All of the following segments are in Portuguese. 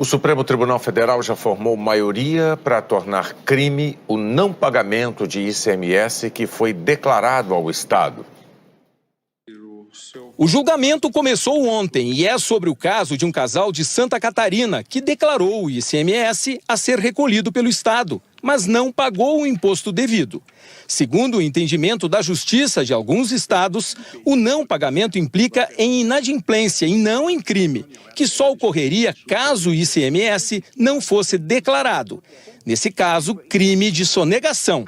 O Supremo Tribunal Federal já formou maioria para tornar crime o não pagamento de ICMS que foi declarado ao Estado. O julgamento começou ontem e é sobre o caso de um casal de Santa Catarina que declarou o ICMS a ser recolhido pelo Estado, mas não pagou o imposto devido. Segundo o entendimento da Justiça de alguns estados, o não pagamento implica em inadimplência e não em crime, que só ocorreria caso o ICMS não fosse declarado. Nesse caso, crime de sonegação.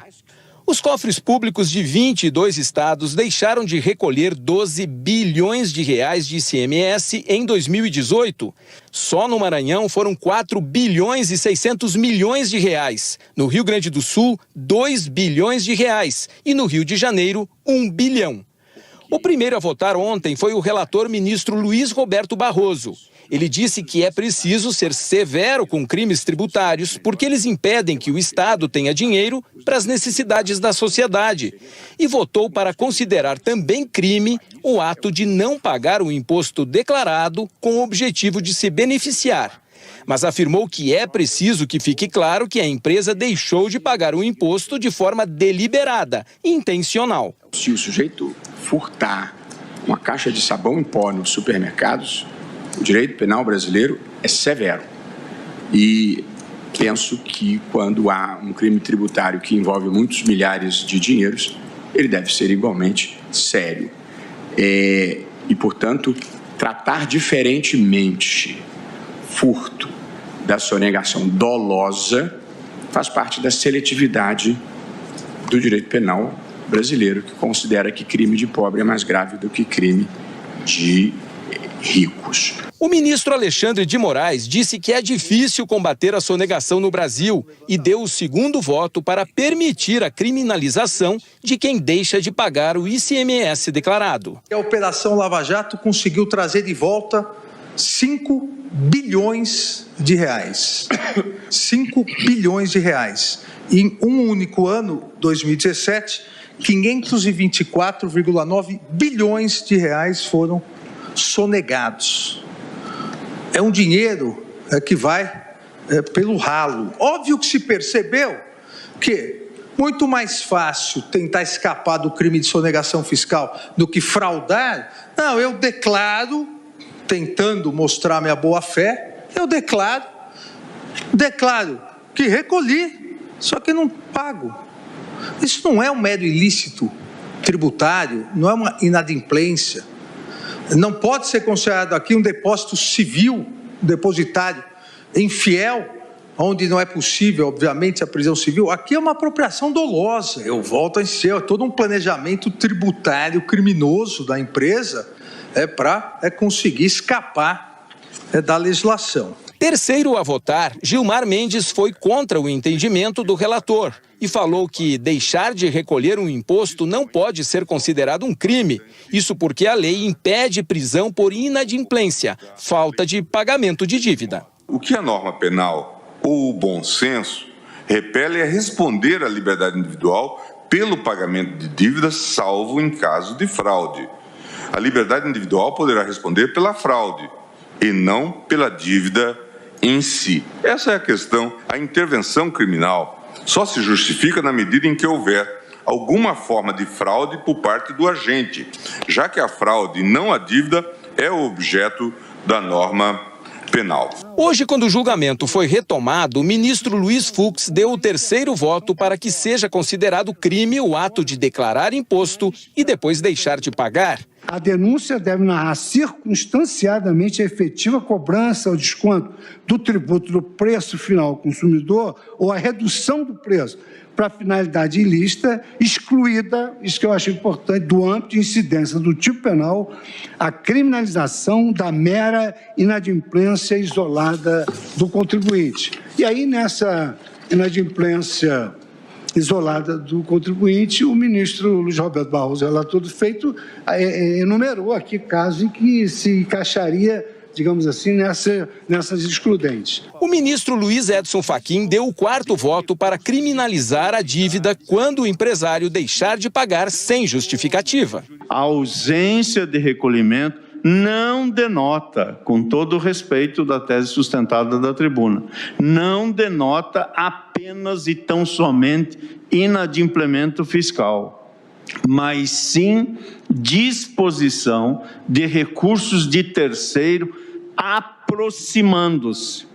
Os cofres públicos de 22 estados deixaram de recolher 12 bilhões de reais de ICMS em 2018. Só no Maranhão foram 4 bilhões e 600 milhões de reais. No Rio Grande do Sul, 2 bilhões de reais. E no Rio de Janeiro, 1 bilhão. O primeiro a votar ontem foi o relator ministro Luiz Roberto Barroso. Ele disse que é preciso ser severo com crimes tributários porque eles impedem que o Estado tenha dinheiro para as necessidades da sociedade. E votou para considerar também crime o ato de não pagar o imposto declarado com o objetivo de se beneficiar. Mas afirmou que é preciso que fique claro que a empresa deixou de pagar o imposto de forma deliberada, intencional. Se o sujeito furtar uma caixa de sabão em pó nos supermercados, o direito penal brasileiro é severo. E penso que quando há um crime tributário que envolve muitos milhares de dinheiros, ele deve ser igualmente sério. E, portanto, tratar diferentemente furto da sonegação dolosa faz parte da seletividade do direito penal brasileiro, que considera que crime de pobre é mais grave do que crime de ricos. O ministro Alexandre de Moraes disse que é difícil combater a sonegação no Brasil e deu o segundo voto para permitir a criminalização de quem deixa de pagar o ICMS declarado. A Operação Lava Jato conseguiu trazer de volta 5 bilhões de reais. 5 bilhões de reais. Em um único ano, 2017, 524,9 bilhões de reais foram sonegados. É um dinheiro que vai pelo ralo. Óbvio que se percebeu que muito mais fácil tentar escapar do crime de sonegação fiscal do que fraudar. Não, eu declaro, tentando mostrar minha boa-fé, eu declaro que recolhi, só que não pago. Isso não é um mero ilícito tributário, não é uma inadimplência. Não pode ser considerado aqui um depósito civil, depositário infiel, onde não é possível, obviamente, a prisão civil. Aqui é uma apropriação dolosa. Eu volto a insistir, é todo um planejamento tributário criminoso da empresa para conseguir escapar da legislação. Terceiro a votar, Gilmar Mendes foi contra o entendimento do relator e falou que deixar de recolher um imposto não pode ser considerado um crime. Isso porque a lei impede prisão por inadimplência, falta de pagamento de dívida. O que a norma penal ou o bom senso repele é responder à liberdade individual pelo pagamento de dívidas, salvo em caso de fraude. A liberdade individual poderá responder pela fraude e não pela dívida em si. Essa é a questão. A intervenção criminal só se justifica na medida em que houver alguma forma de fraude por parte do agente, já que a fraude, não a dívida, é o objeto da norma penal. Hoje, quando o julgamento foi retomado, o ministro Luiz Fux deu o terceiro voto para que seja considerado crime o ato de declarar imposto e depois deixar de pagar. A denúncia deve narrar circunstanciadamente a efetiva cobrança ou desconto do tributo do preço final ao consumidor ou a redução do preço para finalidade ilícita, excluída, isso que eu acho importante, do âmbito de incidência do tipo penal, a criminalização da mera inadimplência isolada do contribuinte. E aí, nessa inadimplência isolada do contribuinte, o ministro Luiz Roberto Barroso, relator do feito, enumerou aqui casos em que se encaixaria, digamos assim, nessas excludentes. O ministro Luiz Edson Fachin deu o quarto voto para criminalizar a dívida quando o empresário deixar de pagar sem justificativa. A ausência de recolhimento não denota, com todo o respeito da tese sustentada da tribuna, não denota apenas e tão somente inadimplemento fiscal, mas sim disposição de recursos de terceiro aproximando-se,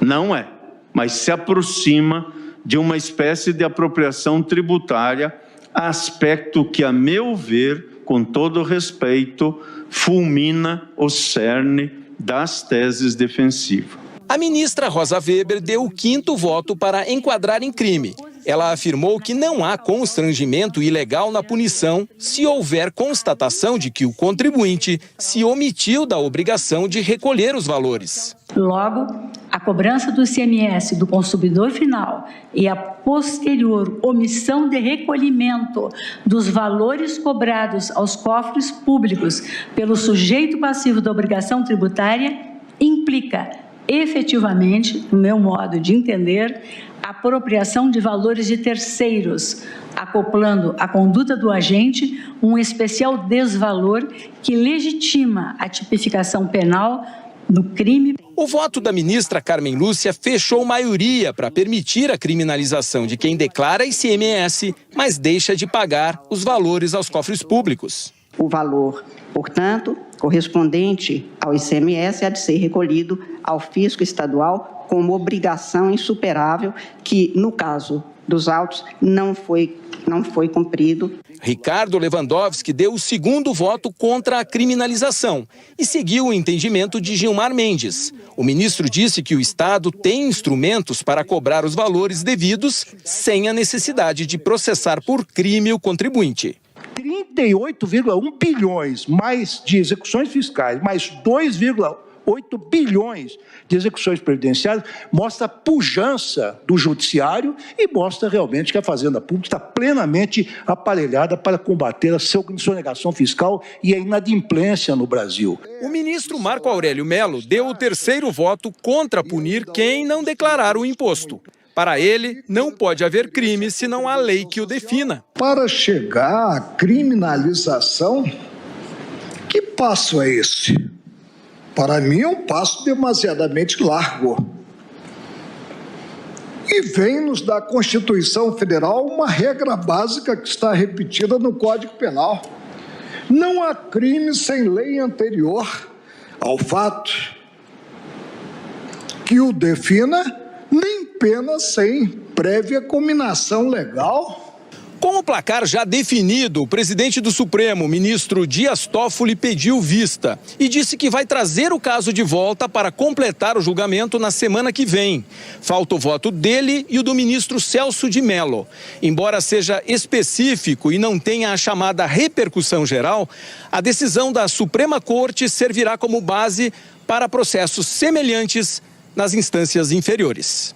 não é, mas se aproxima de uma espécie de apropriação tributária, aspecto que, a meu ver, com todo respeito, fulmina o cerne das teses defensivas. A ministra Rosa Weber deu o 5º voto para enquadrar em crime. Ela afirmou que não há constrangimento ilegal na punição se houver constatação de que o contribuinte se omitiu da obrigação de recolher os valores. Logo, a cobrança do ICMS do consumidor final e a posterior omissão de recolhimento dos valores cobrados aos cofres públicos pelo sujeito passivo da obrigação tributária implica efetivamente, no meu modo de entender, a apropriação de valores de terceiros, acoplando à conduta do agente um especial desvalor que legitima a tipificação penal do crime. O voto da ministra Carmen Lúcia fechou maioria para permitir a criminalização de quem declara ICMS, mas deixa de pagar os valores aos cofres públicos. O valor, portanto, correspondente ao ICMS há de ser recolhido ao fisco estadual como obrigação insuperável que, no caso dos autos, não foi cumprido. Ricardo Lewandowski deu o 2º voto contra a criminalização e seguiu o entendimento de Gilmar Mendes. O ministro disse que o Estado tem instrumentos para cobrar os valores devidos sem a necessidade de processar por crime o contribuinte. 38,1 bilhões mais de execuções fiscais, mais 2,8 bilhões de execuções previdenciárias, mostra a pujança do judiciário e mostra realmente que a Fazenda Pública está plenamente aparelhada para combater a sonegação fiscal e a inadimplência no Brasil. O ministro Marco Aurélio Mello deu o 3º voto contra punir quem não declarar o imposto. Para ele, não pode haver crime se não há lei que o defina. Para chegar à criminalização, que passo é esse? Para mim é um passo demasiadamente largo. E vem-nos da Constituição Federal uma regra básica que está repetida no Código Penal. Não há crime sem lei anterior ao fato que o defina, nem pena sem prévia cominação legal. Com o placar já definido, o presidente do Supremo, ministro Dias Toffoli, pediu vista e disse que vai trazer o caso de volta para completar o julgamento na semana que vem. Falta o voto dele e o do ministro Celso de Mello. Embora seja específico e não tenha a chamada repercussão geral, a decisão da Suprema Corte servirá como base para processos semelhantes nas instâncias inferiores.